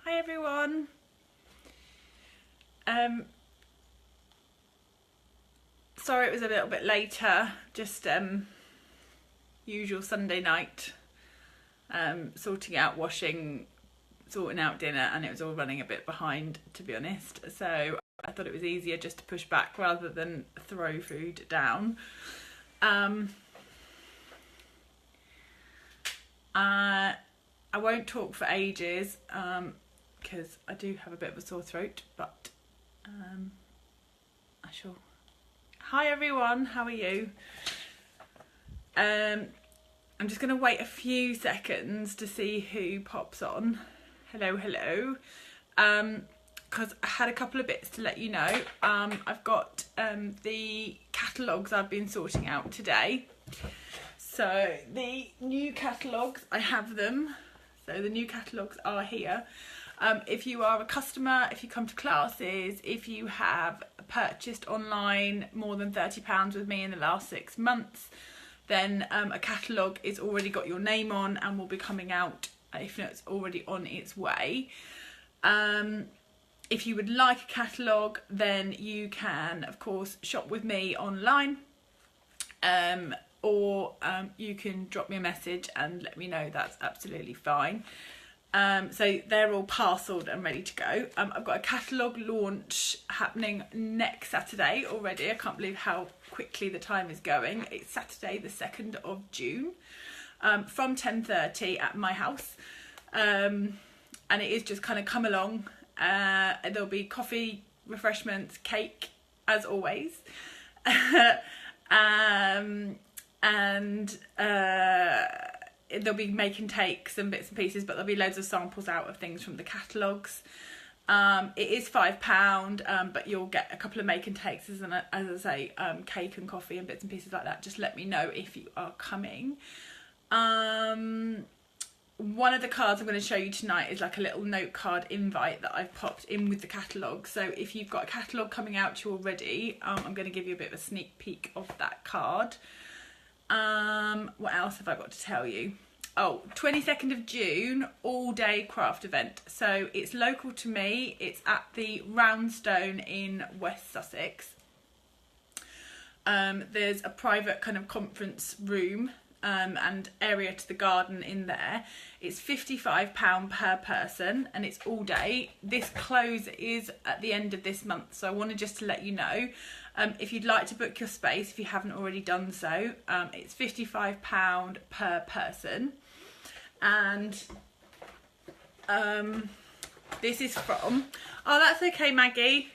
Hi everyone. Sorry it was a little bit later, just usual Sunday night, sorting out washing, sorting out dinner, and it was all running a bit behind, to be honest, so I thought it was easier just to push back rather than throw food down. I won't talk for ages because I do have a bit of a sore throat, but I shall. Hi everyone, how are you? I'm just going to wait a few seconds to see who pops on. Hello, hello. Because I had a couple of bits to let you know. I've got the catalogues I've been sorting out today. So the new catalogues, I have them. So the new catalogues are here. If you are a customer, if you come to classes, if you have purchased online more than £30 with me in the last 6 months, then a catalogue is already got your name on and will be coming out, if not, it's already on its way. If you would like a catalogue, then you can, of course, shop with me online. Or you can drop me a message and let me know. That's absolutely fine. So they're all parcelled and ready to go. I've got a catalogue launch happening next Saturday already. I can't believe how quickly the time is going. It's Saturday the 2nd of June from 10:30 at my house. And it is just kind of come along. There'll be coffee, refreshments, cake, as always. They'll be making takes and bits and pieces, but there'll be loads of samples out of things from the catalogues. It is £5, but you'll get a couple of make and takes, as I say, cake and coffee and bits and pieces like that. Just let me know if you are coming. One of the cards I'm going to show you tonight is like a little note card invite that I've popped in with the catalogue. So if you've got a catalogue coming out to you already, I'm going to give you a bit of a sneak peek of that card. What else have I got to tell you? Oh, 22nd of June, all-day craft event. So it's local to me. It's at the Roundstone in West Sussex. There's a private kind of conference room and area to the garden in there. It's £55 per person and it's all day. This close is at the end of this month, so I wanted just to let you know. If you'd like to book your space, if you haven't already done so, it's £55 per person. And this is from... Oh, that's okay, Maggie.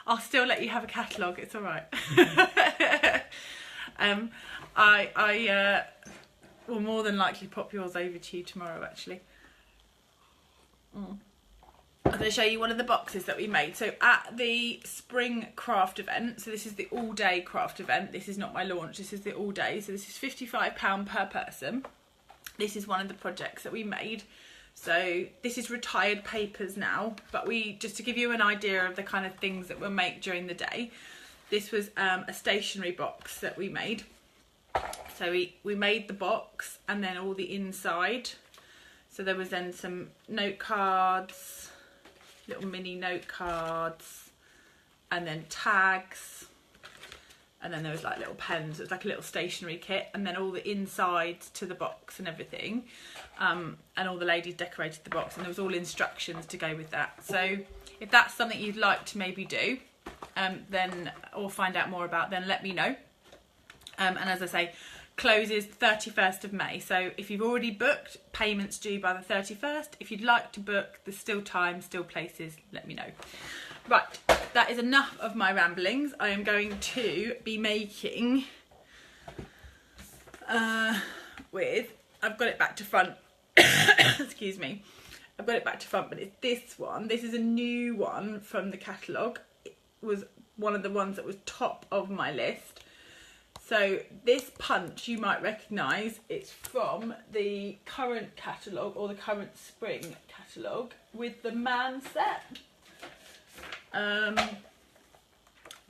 I'll still let you have a catalogue. It's all right. I will more than likely pop yours over to you tomorrow, actually. I'm going to show you one of the boxes that we made. So at the spring craft event, so this is the all-day craft event. This is not my launch. This is the all-day. So this is £55 per person. This is one of the projects that we made. So this is retired papers now, but just to give you an idea of the kind of things that we'll make during the day, this was a stationery box that we made. So we made the box and then all the inside. So there was then some note cards, little mini note cards, and then tags, and then there was like little pens. It was like a little stationery kit, and then all the insides to the box and everything, and all the ladies decorated the box, and there was all instructions to go with that. So if that's something you'd like to maybe do, then or find out more about, then let me know. And as I say, closes 31st of May. So if you've already booked, payments due by the 31st. If you'd like to book, there's still time, still places, let me know. Right, that is enough of my ramblings. I am going to be making, I've got it back to front, excuse me. I've got it back to front, but it's this one. This is a new one from the catalogue. It was one of the ones that was top of my list. So this punch you might recognise. It's from the current catalogue, or the current spring catalogue, with the man set. I'm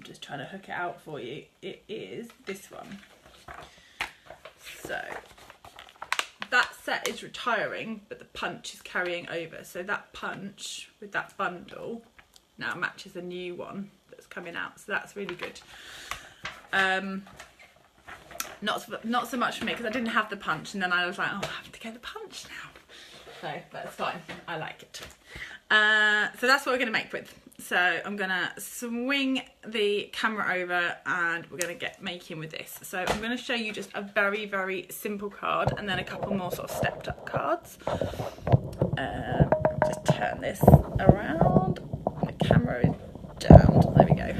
just trying to hook it out for you. It is this one. So that set is retiring, but the punch is carrying over. So that punch with that bundle now matches the new one that's coming out. So that's really good. Not so much for me because I didn't have the punch, and then I was like, oh, I have to get the punch now. So that's fine. I like it. So that's what we're going to make with. So I'm going to swing the camera over and we're going to get making with this. So I'm going to show you just a very, very simple card and then a couple more sort of stepped up cards. Just turn this around. The camera is down. There we go.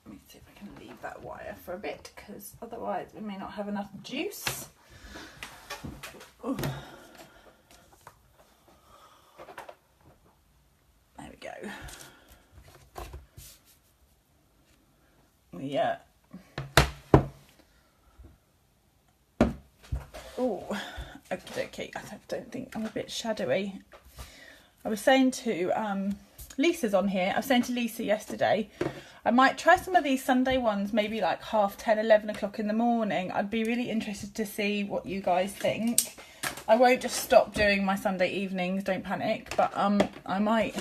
Let me see if I can leave that wire for a bit because otherwise we may not have enough juice. Ooh. There we go. Yeah. Oh, okay. I don't think I'm a bit shadowy. I was saying to Lisa's on here. I was saying to Lisa yesterday, I might try some of these Sunday ones, maybe like 10:30, 11 o'clock in the morning. I'd be really interested to see what you guys think. I won't just stop doing my Sunday evenings, don't panic, but I might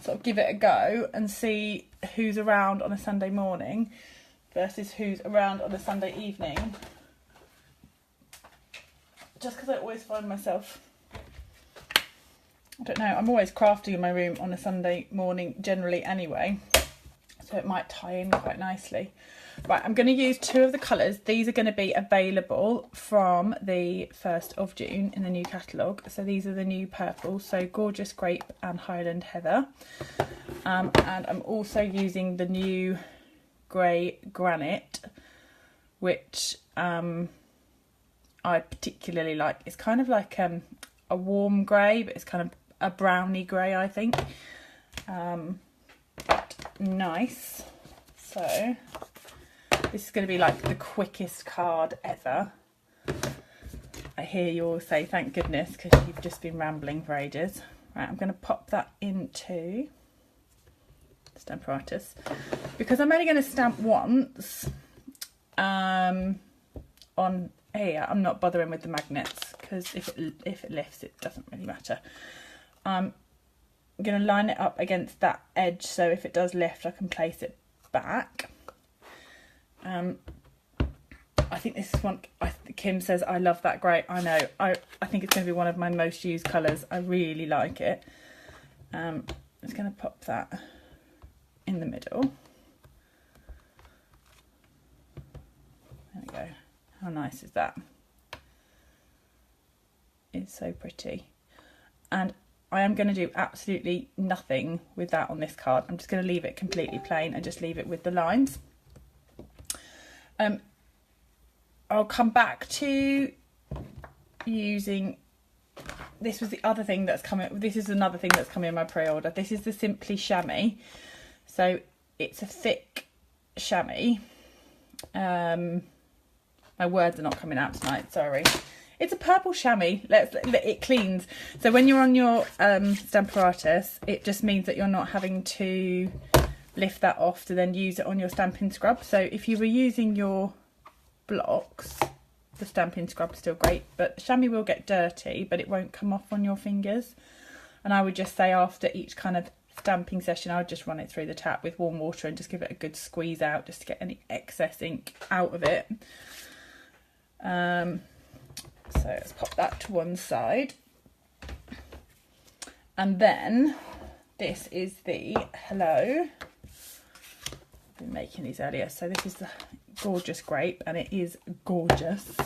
sort of give it a go and see who's around on a Sunday morning versus who's around on a Sunday evening. Just because I always find myself, I don't know, I'm always crafting in my room on a Sunday morning generally anyway, so it might tie in quite nicely. Right, I'm going to use two of the colours. These are going to be available from the 1st of June in the new catalogue. So these are the new purples, so Gorgeous Grape and Highland Heather. And I'm also using the new grey Granite, which I particularly like. It's kind of like a warm grey, but it's kind of a browny grey, I think. But nice. So this is going to be like the quickest card ever. I hear you all say thank goodness because you've just been rambling for ages. Right, I'm going to pop that into Stamparatus because I'm only going to stamp once on here. I'm not bothering with the magnets because if it lifts, it doesn't really matter. I'm going to line it up against that edge so if it does lift, I can place it back. I think this is one, Kim says, I love that grey. I know, I think it's going to be one of my most used colours. I really like it. I'm just going to pop that in the middle. There we go. How nice is that? It's so pretty. And I am going to do absolutely nothing with that on this card. I'm just going to leave it completely plain and just leave it with the lines. I'll come back to using, this was the other thing that's coming, this is another thing that's coming in my pre-order. This is the Simply Chamois. So it's a thick chamois. My words are not coming out tonight, sorry. It's a purple chamois. It cleans. So when you're on your Stamparatus, it just means that you're not having to lift that off to then use it on your Stampin' Scrub. So if you were using your blocks, the Stampin' Scrub is still great, but chamois will get dirty, but it won't come off on your fingers. And I would just say after each kind of stamping session, I would just run it through the tap with warm water and just give it a good squeeze out just to get any excess ink out of it. So let's pop that to one side. And then this is the Hello. I've been making these earlier. So this is the Gorgeous Grape and it is gorgeous.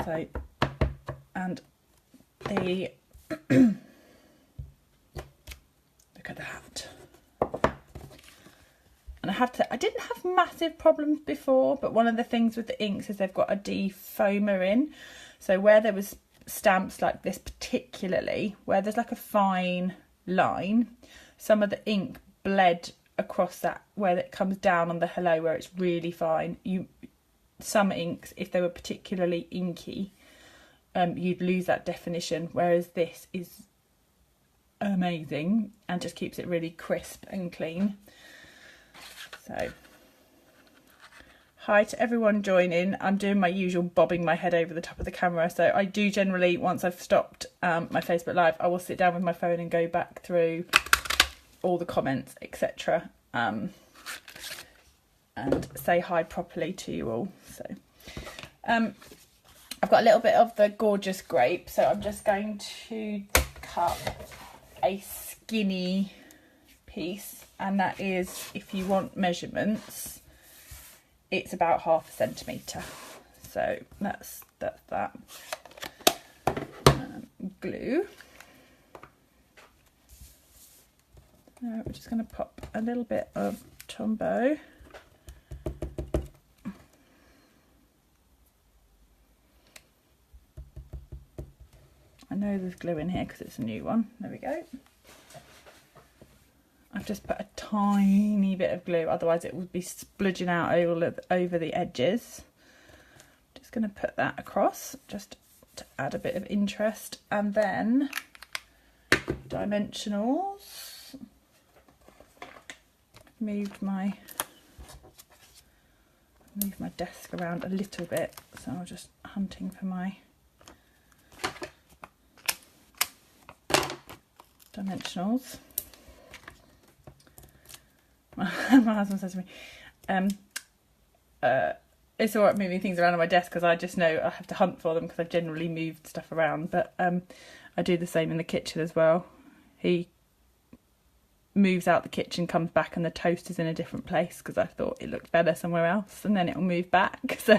So, and the, look at that. And I didn't have massive problems before, but one of the things with the inks is they've got a defoamer in. So where there was stamps like this particularly, where there's like a fine line, some of the ink bled across that where it comes down on the Hello where it's really fine. Some inks, if they were particularly inky, you'd lose that definition, whereas this is amazing and just keeps it really crisp and clean. So hi to everyone joining. I'm doing my usual bobbing my head over the top of the camera. So I do generally, once I've stopped my Facebook Live, I will sit down with my phone and go back through all the comments, etc. And say hi properly to you all. So I've got a little bit of the gorgeous grape, so I'm just going to cut a skinny piece, and that is, if you want measurements, it's about 1/2 centimetre. So that's that. Glue. So we're just going to pop a little bit of Tombow. I know there's glue in here because it's a new one. There we go. I've just put a tiny bit of glue, otherwise it would be spludging out over the edges. Just going to put that across just to add a bit of interest, and then dimensionals. Moved my desk around a little bit, so I'm just hunting for my dimensionals. My husband says to me, it's all right moving things around on my desk because I just know I have to hunt for them because I've generally moved stuff around, but I do the same in the kitchen as well. He moves out the kitchen, comes back, and the toast is in a different place because I thought it looked better somewhere else, and then it'll move back. So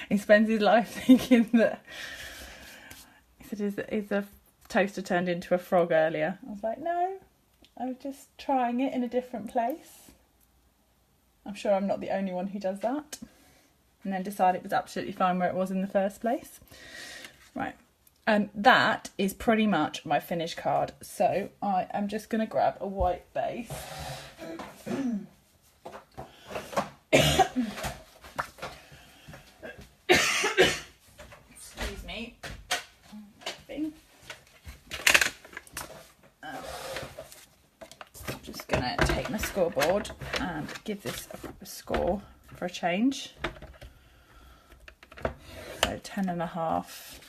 he spends his life thinking that, he said, is a toaster turned into a frog earlier? I was like, no, I was just trying it in a different place. I'm sure I'm not the only one who does that. And then decide it was absolutely fine where it was in the first place. Right, and that is pretty much my finished card. So I am just going to grab a white base. Excuse me. I'm just going to take my scoreboard and give this a proper score for a change. So 10.5,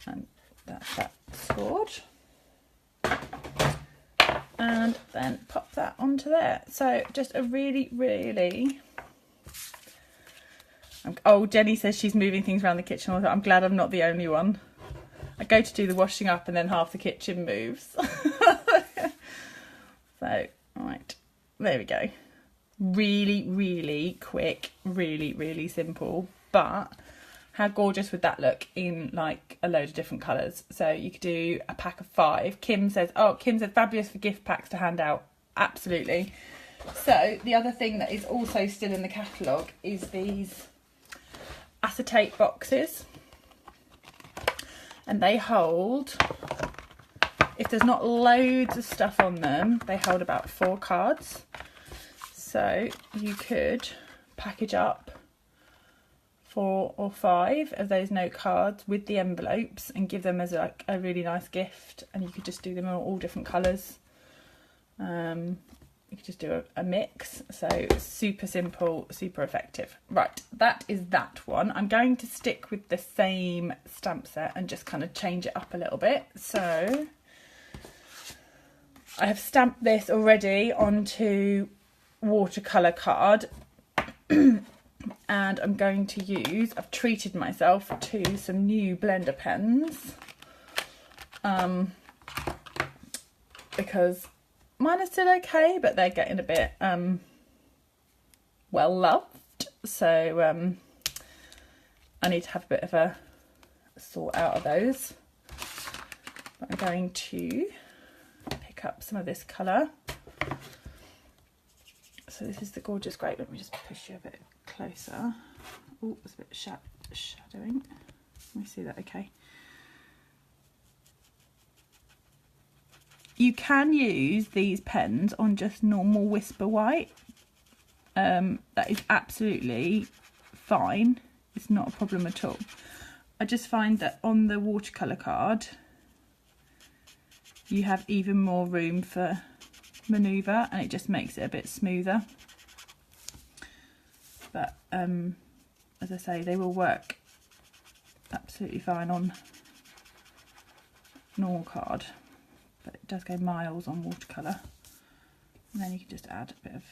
and that's that scored, and then pop that onto there. So just a really oh, Jenny says she's moving things around the kitchen. I'm glad I'm not the only one. I go to do the washing up and then half the kitchen moves. So right, there we go. Really quick, really simple, but how gorgeous would that look in like a load of different colours? So you could do a pack of 5. Kim says fabulous for gift packs to hand out. Absolutely. So the other thing that is also still in the catalogue is these acetate boxes, and they hold, if there's not loads of stuff on them, they hold about 4 cards. So you could package up 4 or 5 of those note cards with the envelopes and give them as like a really nice gift, and you could just do them in all different colours. You could just do a mix. So super simple, super effective. Right, that is that one. I'm going to stick with the same stamp set and just kind of change it up a little bit. So I have stamped this already onto watercolour card, and I'm going to use, I've treated myself to some new blender pens, because mine are still okay, but they're getting a bit well loved, so I need to have a bit of a sort out of those. But I'm going to pick up some of this colour. So this is the gorgeous grape. Let me just push you a bit closer. Oh, it's a bit shadowing. Let me see that okay. You can use these pens on just normal Whisper White. That is absolutely fine. It's not a problem at all. I just find that on the watercolour card, you have even more room for manoeuvre, and it just makes it a bit smoother. But as I say, they will work absolutely fine on normal card, but it does go miles on watercolour. And then you can just add a bit of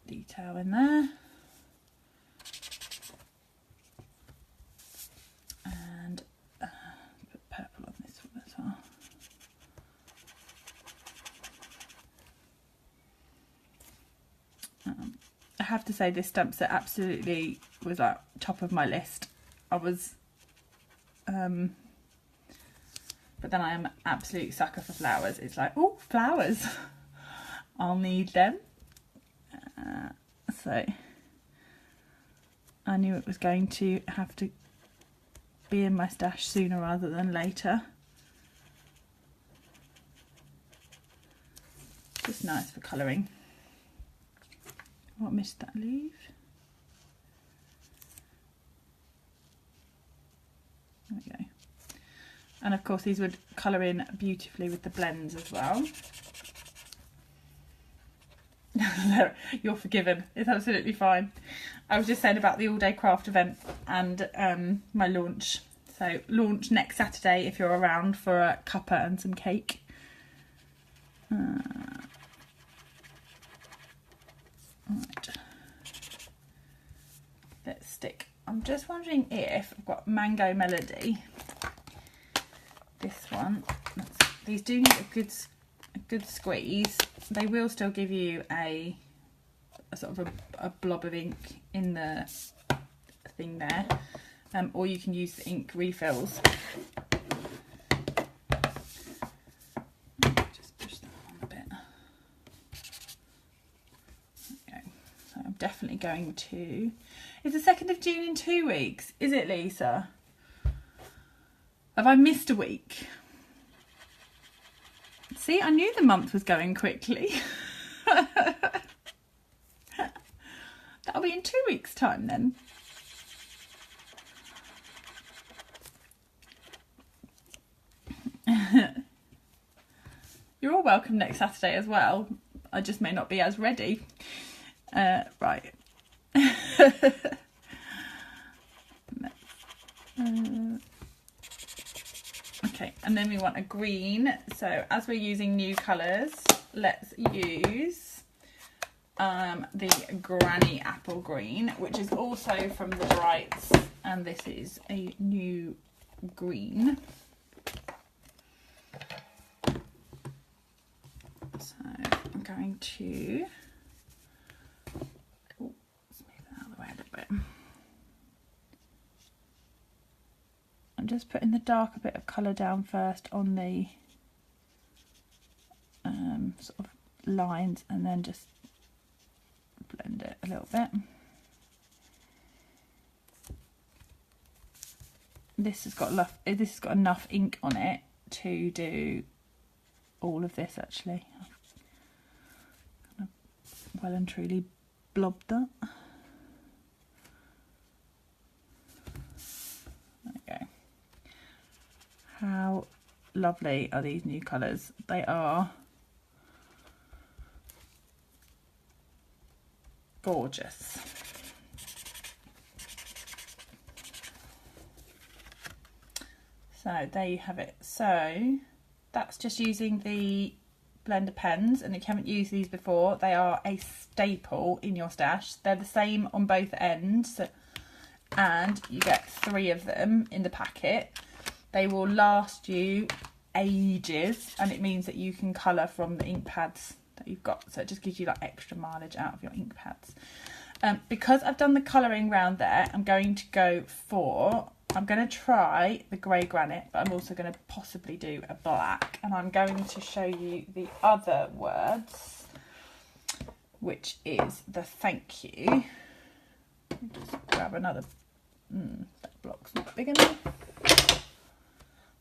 detail in there. And put purple on this one as well. I have to say, this stamp set absolutely was like top of my list. I was but then I am an absolute sucker for flowers. It's like, oh, flowers, I'll need them. So I knew it was going to have to be in my stash sooner rather than later. Just nice for colouring. What missed that leaf? There we go. And of course these would colour in beautifully with the blends as well. You're forgiven, it's absolutely fine. I was just saying about the all day craft event and my launch. So launch next Saturday if you're around for a cuppa and some cake. Right. Let's stick. I'm just wondering if I've got Mango Melody. This one. These do need a good squeeze. They will still give you a sort of a blob of ink in the thing there, or you can use the ink refills. Just push that on a bit. Okay. So I'm definitely going to. It's the 2nd of June in 2 weeks, is it, Lisa? Have I missed a week? See, I knew the month was going quickly. That'll be in 2 weeks' time then. You're all welcome next Saturday as well. I just may not be as ready. Right. Okay, and then we want a green. So as we're using new colours, let's use the Granny Apple Green, which is also from the Brights, and this is a new green. So I'm going to smooth it out of the way a little bit. I'm just putting the darker bit of colour down first on the sort of lines, and then just blend it a little bit. This has got enough ink on it to do all of this actually. I've kind of well and truly blobbed that. There we go. How lovely are these new colours? They are gorgeous. So there you have it. So that's just using the blender pens, and if you haven't used these before, they are a staple in your stash. They're the same on both ends, and you get 3 of them in the packet. They will last you ages, and it means that you can colour from the ink pads that you've got, so it just gives you like extra mileage out of your ink pads. Because I've done the colouring round there, I'm going to try the grey granite, but I'm also going to possibly do a black, and I'm going to show you the other words, which is the thank you. Just grab another. That block's not big enough.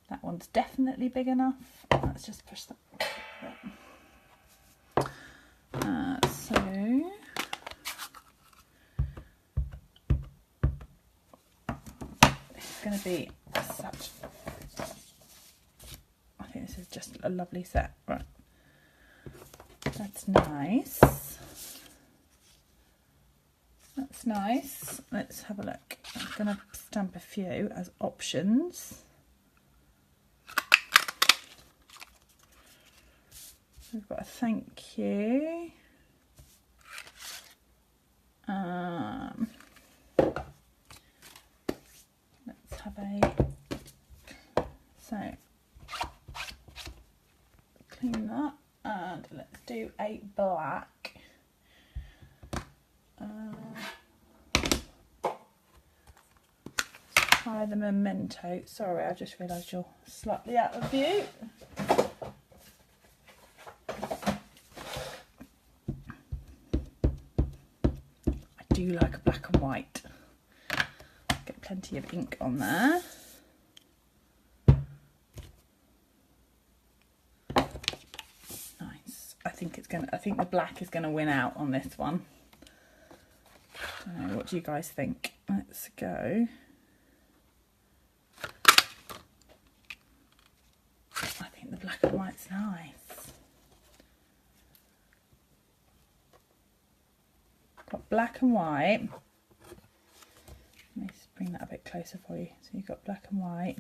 That one's definitely big enough. Let's just push that. So it's going to be such a lovely set. Right, that's nice. That's nice. Let's have a look. I'm going to stamp a few as options. We've got a thank you. Let's have a, so clean that, and let's do a black. Try the memento. Sorry, I just realised you're slightly out of view. I do like a black and white. Get plenty of ink on there. Nice. I think the black is gonna win out on this one. What do you guys think? Let's go. I think the black and white's nice. Got black and white. Let me just bring that a bit closer for you. So you've got black and white.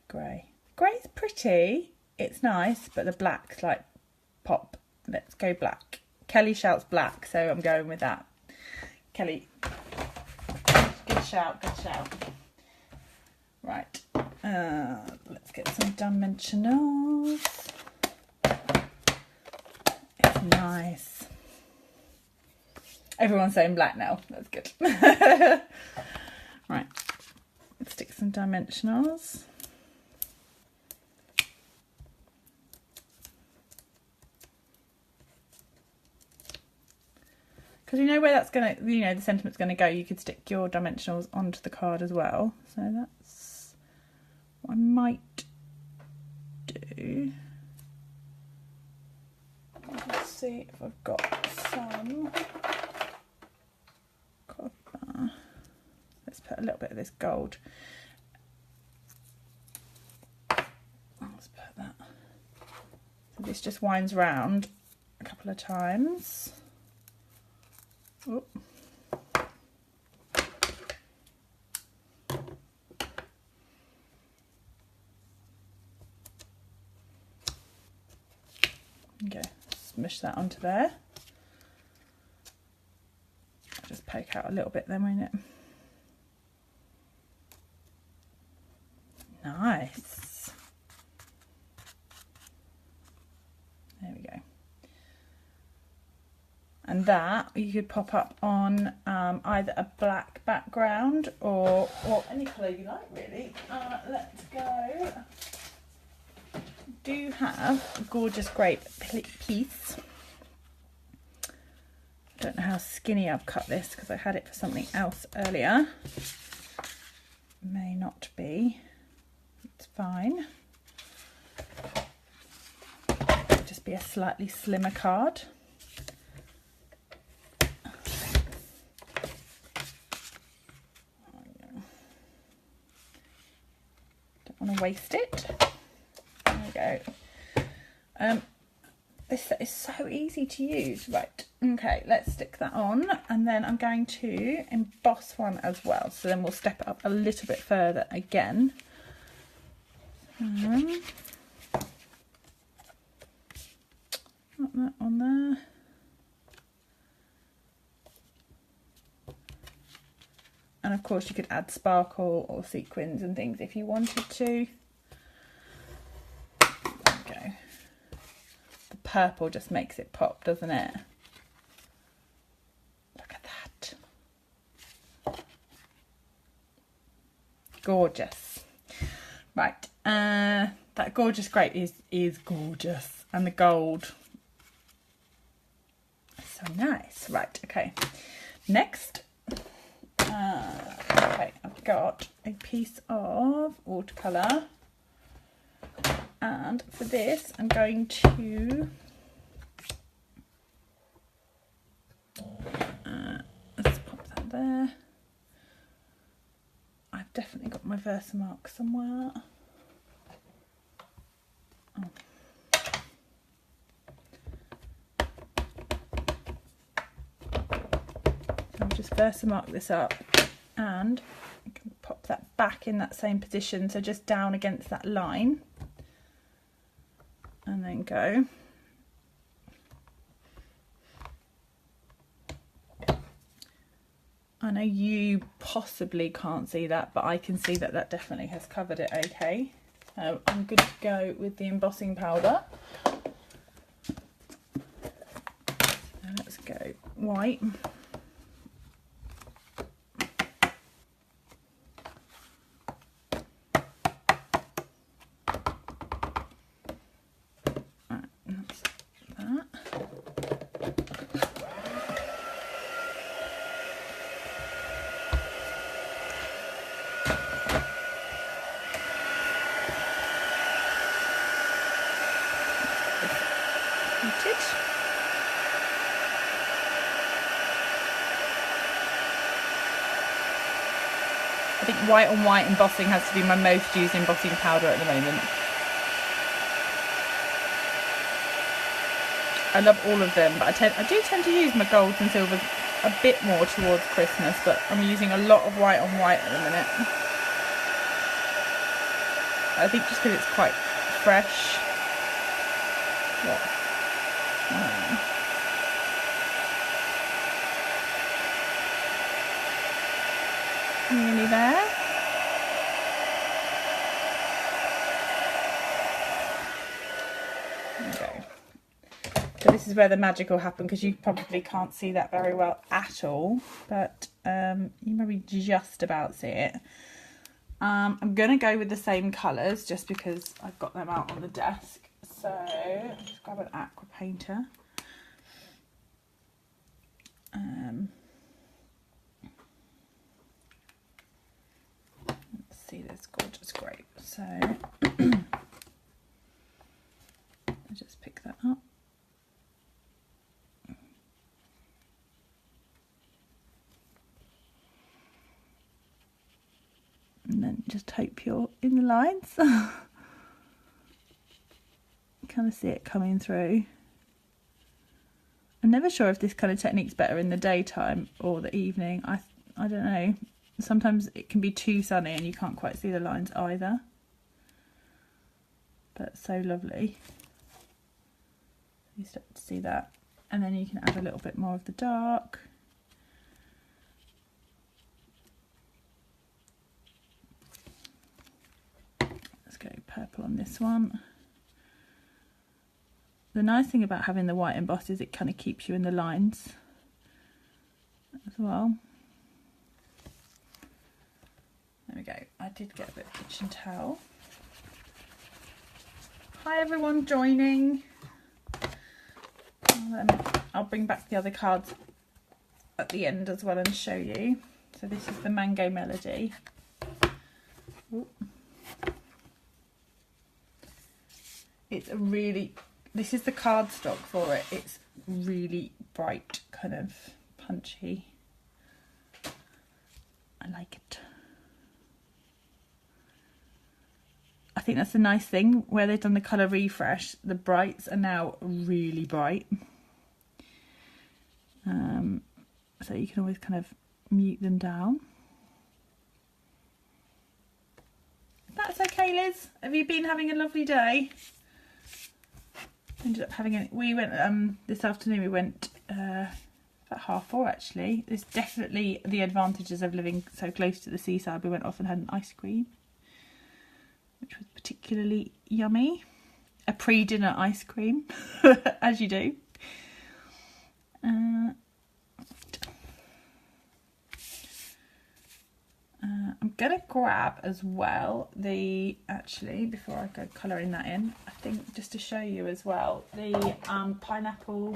Grey. Grey's pretty. It's nice, but the black's like pop. Let's go black. Kelly shouts black, so I'm going with that. Kelly, good shout, good shout. Right, let's get some dimensionals. It's nice. Everyone's saying black now, that's good. Right, let's stick some dimensionals. Because you know where that's going to, you know, the sentiment's going to go, you could stick your dimensionals onto the card as well. So that's what I might do. Let's see if I've got some copper. Let's put a little bit of this gold. Let's put that. So this just winds round a couple of times. Oh. Okay, smush that onto there. I'll just poke out a little bit then, won't it? Nice. There we go. And that you could pop up on either a black background or any colour you like, really. Let's go. Do have a gorgeous grape piece. Don't know how skinny I've cut this because I had it for something else earlier. May not be. It's fine. It'll just be a slightly slimmer card. Want to waste it. There we go. This set is so easy to use. Right, okay, let's stick that on, and then I'm going to emboss one as well, so then we'll step it up a little bit further again. Put that on there. And of course you could add sparkle or sequins and things if you wanted to. There we go. The purple just makes it pop, doesn't it? Look at that. Gorgeous. Right, that gorgeous grape is gorgeous. And the gold. So nice. Right, okay. Next. Okay, I've got a piece of watercolour, and for this I'm going to let's pop that there. I've definitely got my Versamark somewhere. just Versamark this up and pop that back in that same position, so just down against that line, and then go. I know you possibly can't see that, but I can see that that definitely has covered it okay. So I'm good to go with the embossing powder. So let's go white. I think white on white embossing has to be my most used embossing powder at the moment. I love all of them, but I do tend to use my golds and silvers a bit more towards Christmas, but I'm using a lot of white on white at the minute. I think just because it's quite fresh. Nearly there. There we go. So this is where the magic will happen, because you probably can't see that very well at all, but you maybe just about see it. I'm going to go with the same colours just because I've got them out on the desk. So just grab an aqua painter. Let's see this gorgeous grape. So I'll just pick that up. And then just hope you're in the lines. Kind of see it coming through. I'm never sure if this kind of technique's better in the daytime or the evening. I don't know. Sometimes it can be too sunny and you can't quite see the lines either. But so lovely. You start to see that. And then you can add a little bit more of the dark. Let's go purple on this one. The nice thing about having the white embossed is it kind of keeps you in the lines as well. There we go. I did get a bit of kitchen towel. Hi everyone joining. I'll bring back the other cards at the end as well and show you. So this is the Mango Melody. Ooh. It's a really, this is the cardstock for it. It's really bright, kind of punchy. I like it. I think that's the nice thing where they've done the colour refresh. The brights are now really bright. So you can always kind of mute them down. That's okay, Liz. Have you been having a lovely day? Ended up having we went this afternoon. We went about 4:30 actually. There's definitely the advantages of living so close to the seaside. We went off and had an ice cream, which was particularly yummy. A pre-dinner ice cream, as you do. I'm gonna grab as well the, actually before I go colouring that in, I think just to show you as well, the pineapple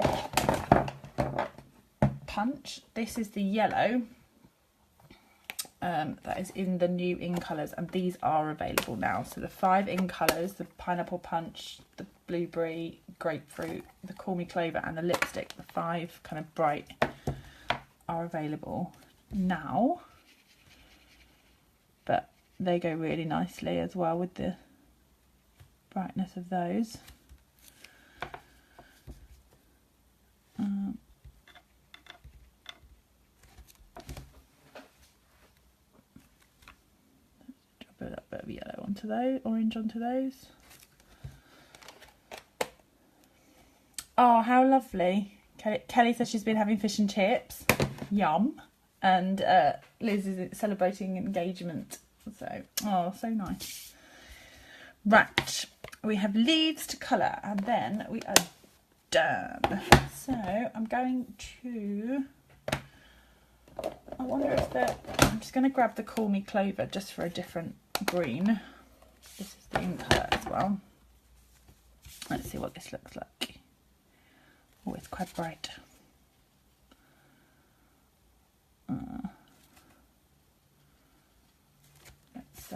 punch. This is the yellow that is in the new in colours, and these are available now. So the 5 in colours, the pineapple punch, the blueberry, grapefruit, the call me clover and the lipstick, the 5 kind of bright, are available now. But they go really nicely as well with the brightness of those. onto those, orange onto those. Oh, how lovely. Kelly says she's been having fish and chips. Yum. And Liz is celebrating engagement. So, oh, so nice. Right. We have leaves to colour and then we are done. So, I'm going to... I wonder if I'm just going to grab the Call Me Clover just for a different green. This is the in colour as well. Let's see what this looks like. Oh, it's quite bright. Let's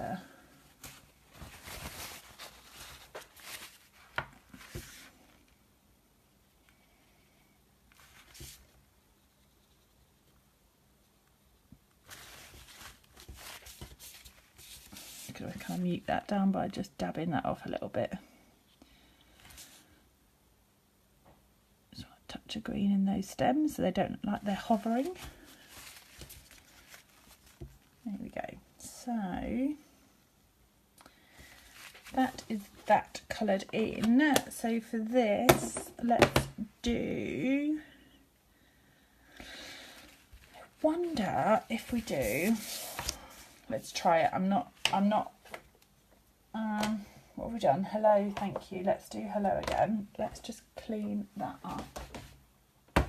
could I kind of mute that down by just dabbing that off a little bit. Just want a touch of green in those stems so they don't look like they're hovering. There we go. So that is that coloured in. So for this, let's do... I wonder if we do... Let's try it. I'm not, what have we done? Hello, thank you. Let's do hello again. Let's just clean that up. And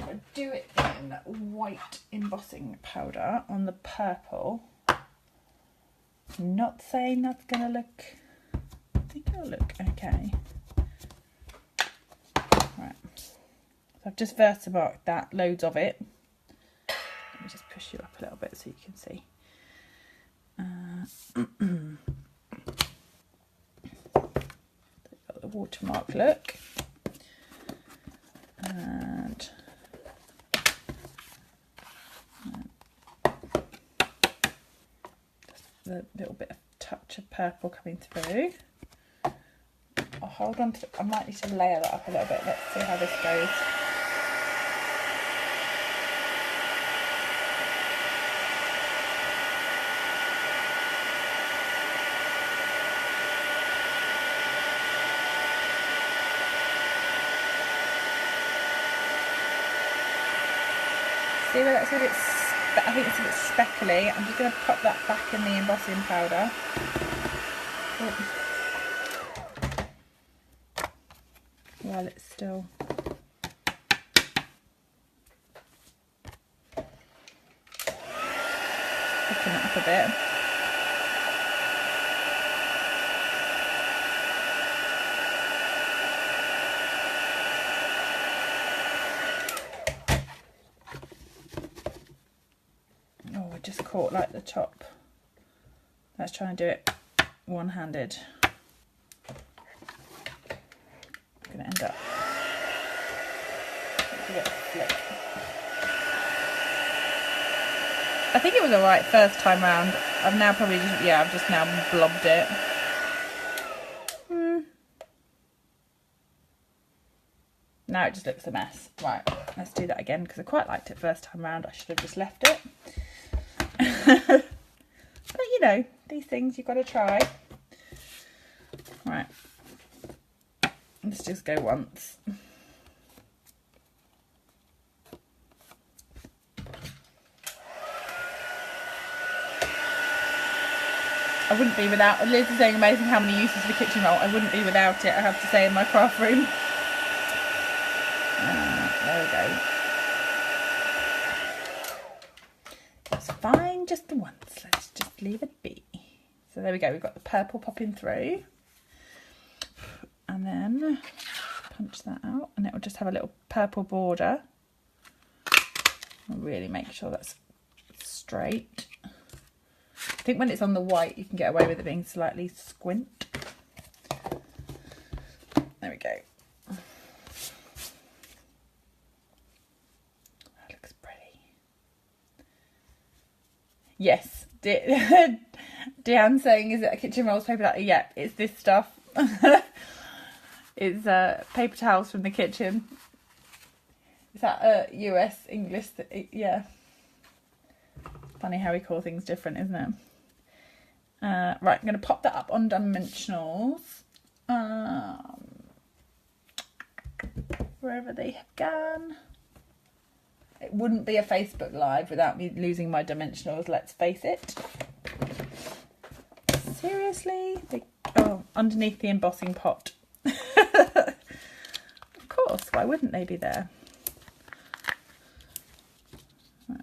we'll do it in white embossing powder on the purple. I'm not saying that's going to look, I think it'll look okay. Right. So I've just Versamarked that, loads of it. Let me just push you up a little bit so you can see. Got the watermark look. And just a little bit of touch of purple coming through. I'll hold on to, I might need to layer that up a little bit. Let's see how this goes. See where that's a bit, I think it's a bit speckly. I'm just going to pop that back in the embossing powder. While it's still... Picking it up a bit. Just caught like the top. Let's try and do it one-handed. I'm gonna end up give it a flick. I think it was alright first time round. I've now probably just, yeah, I've just now blobbed it. Now it just looks a mess. Right, let's do that again because I quite liked it first time round. I should have just left it. But you know, these things you've got to try. Right, let's just go once. I wouldn't be without, Liz is saying amazing how many uses for the kitchen roll. I wouldn't be without it, I have to say, in my craft room. There we go. It's fine just the once. Let's just leave it be. So there we go. We've got the purple popping through. And then punch that out and it will just have a little purple border. I'll really make sure that's straight. I think when it's on the white you can get away with it being slightly squint. There we go. That looks pretty. Yes. Deanne's saying, is it a kitchen rolls paper towel? Yeah, it's this stuff. It's paper towels from the kitchen. Is that US English? Yeah. Funny how we call things different, isn't it? Right, I'm going to pop that up on Dimensionals. Wherever they have gone. It wouldn't be a Facebook Live without me losing my Dimensionals, let's face it. Seriously? Oh, underneath the embossing pot. Of course, why wouldn't they be there? Right,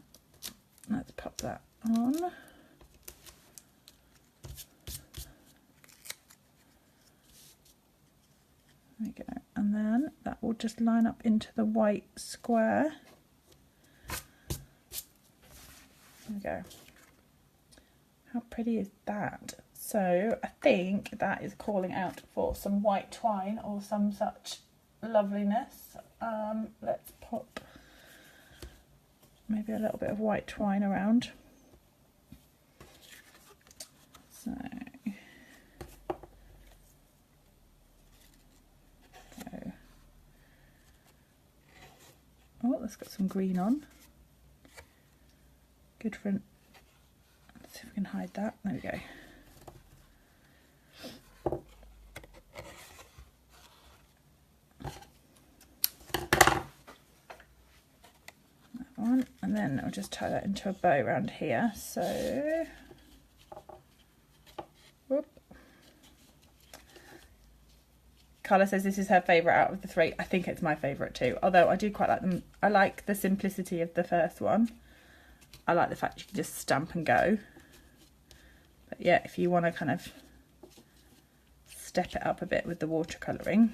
let's pop that on. There we go, and then that will just line up into the white square. There we go. How pretty is that? So I think that is calling out for some white twine or some such loveliness. Let's pop maybe a little bit of white twine around. So oh, that's got some green on. Good for let's see if we can hide that. There we go. That one, and then I'll just tie that into a bow around here. So, whoop. Carla says this is her favourite out of the three. I think it's my favourite too, although I do quite like them. I like the simplicity of the first one. I like the fact you can just stamp and go. But yeah, if you want to kind of step it up a bit with the watercolouring.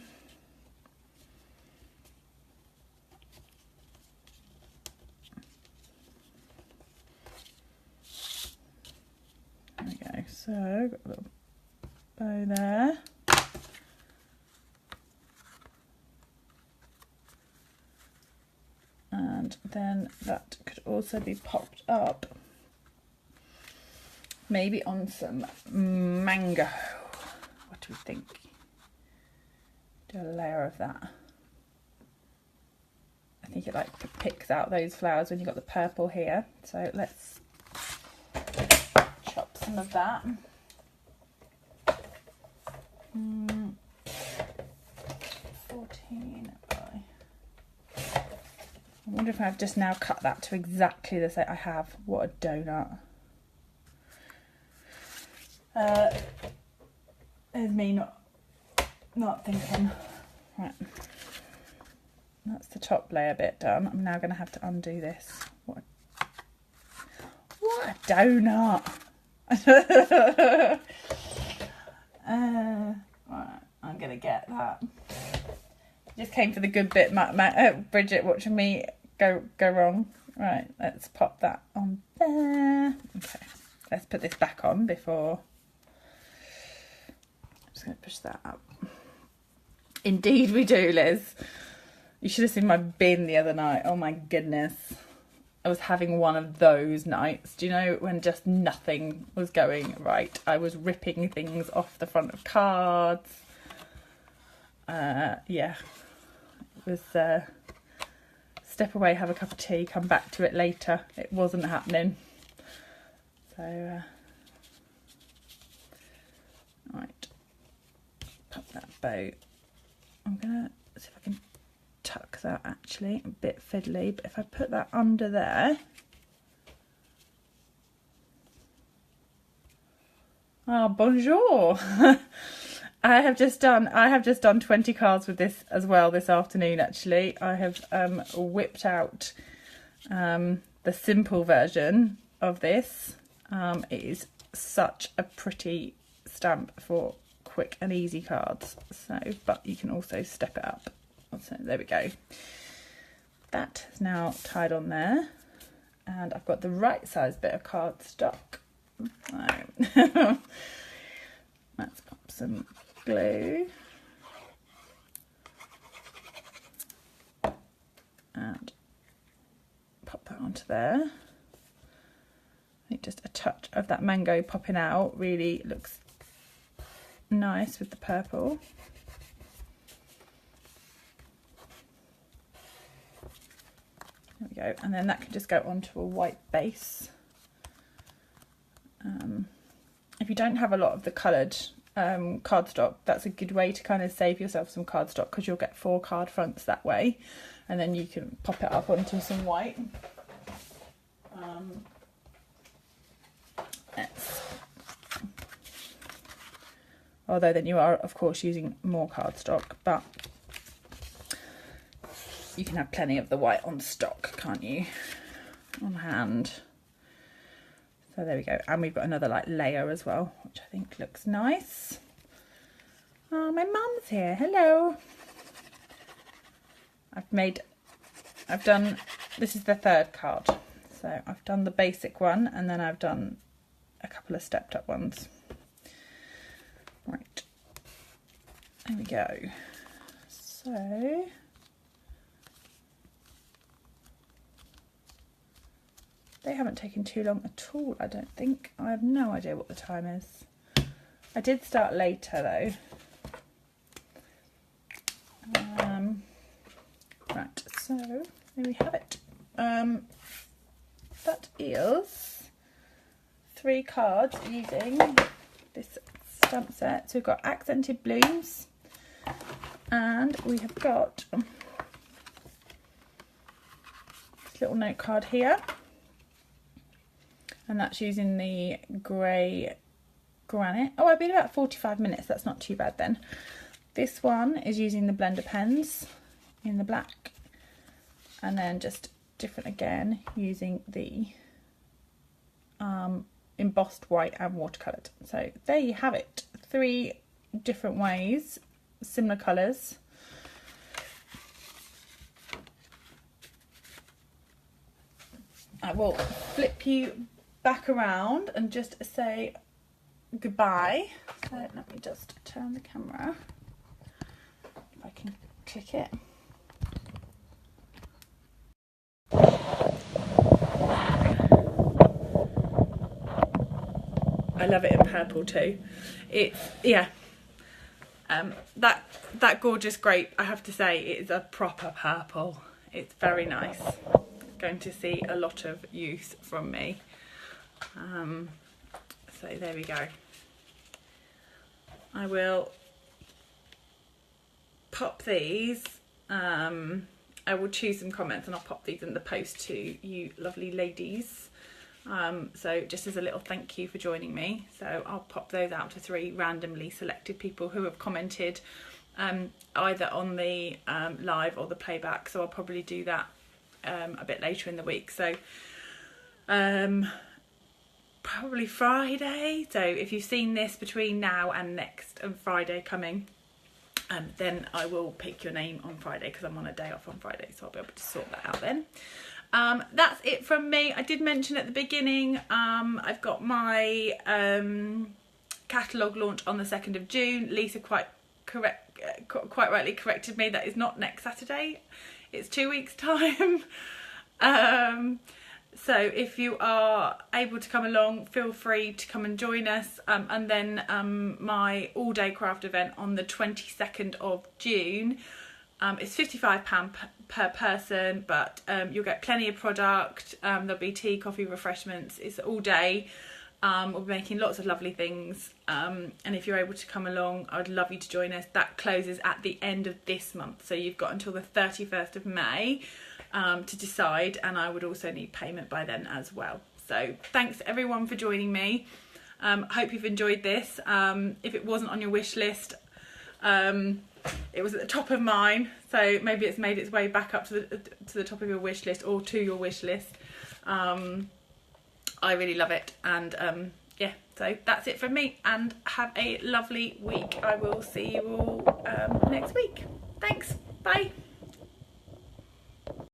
There we go. So, got a little bow there. And then that could also be popped up maybe on some mango. What do we think? Do a layer of that. I think it like picks out those flowers when you've got the purple here. So let's chop some of that. 14 by... I wonder if I've just now cut that to exactly the same. I have. What a donut. There's me not thinking. Right. That's the top layer bit done. I'm now going to have to undo this. What a donut. Right, I'm going to get that. Just came for the good bit, Bridget watching me go wrong. Right, let's pop that on there. Okay, let's put this back on before. I'm just going to push that up. Indeed we do, Liz. You should have seen my bin the other night. Oh my goodness. I was having one of those nights. Do you know when just nothing was going right? I was ripping things off the front of cards. Yeah. It was step away, have a cup of tea, come back to it later. It wasn't happening. So, right. Pop that bow. I'm going to see if I can tuck that actually. A bit fiddly, but if I put that under there. Ah, bonjour. I have just done 20 cards with this as well this afternoon actually. I have whipped out the simple version of this. It is such a pretty stamp for quick and easy cards. So, but you can also step it up. So there we go. That is now tied on there, and I've got the right size bit of cardstock. So, let's pop some glue and pop that onto there. I think just a touch of that mango popping out really looks nice with the purple. There we go, and then that can just go onto a white base. If you don't have a lot of the coloured cardstock, that's a good way to kind of save yourself some cardstock, because you'll get 4 card fronts that way, and then you can pop it up onto some white. Although then you are of course using more cardstock, but you can have plenty of the white on stock, can't you, on hand. So there we go, and we've got another like layer as well, which I think looks nice. Oh, my mum's here, hello. I've done, this is the 3rd card, so I've done the basic one, and then I've done a couple of stepped up ones. Right, there we go. So they haven't taken too long at all, I don't think. I have no idea what the time is. I did start later though. Right, so there we have it. That is 3 cards using this stamp set. So we've got accented blooms, and we have got this little note card here, and that's using the grey granite. Oh, I've been about 45 minutes, that's not too bad then. This one is using the blender pens in the black, and then just different again using the embossed white and watercoloured. So there you have it, 3 different ways, similar colours. I will flip you back around and just say goodbye. So let me just turn the camera, if I can click it. I love it in purple too. It's, yeah, that gorgeous grape, I have to say, it is a proper purple. It's very nice. Going to see a lot of use from me. So there we go. I will pop these. I will choose some comments and I'll pop these in the post to you lovely ladies. So just as a little thank you for joining me. So I'll pop those out to 3 randomly selected people who have commented either on the live or the playback. So I'll probably do that a bit later in the week. So probably Friday. So if you've seen this between now and next Friday coming, then I will pick your name on Friday, because I'm on a day off on Friday, so I'll be able to sort that out then. That's it from me. I did mention at the beginning, I've got my catalogue launch on the 2nd of June. Lisa quite rightly corrected me, that is not next Saturday, it's 2 weeks time. So if you are able to come along, feel free to come and join us. And then my all-day craft event on the 22nd of June. It's £55 per person, but you'll get plenty of product. There'll be tea, coffee, refreshments. It's all day. We'll be making lots of lovely things. And if you're able to come along, I'd love you to join us. That closes at the end of this month. So you've got until the 31st of May to decide. And I would also need payment by then as well. So thanks everyone for joining me. Hope you've enjoyed this. If it wasn't on your wish list, it was at the top of mine, so maybe it's made its way back up to the top of your wish list, or to your wish list. I really love it, and yeah, so that's it from me, and have a lovely week. I will see you all next week. Thanks, bye.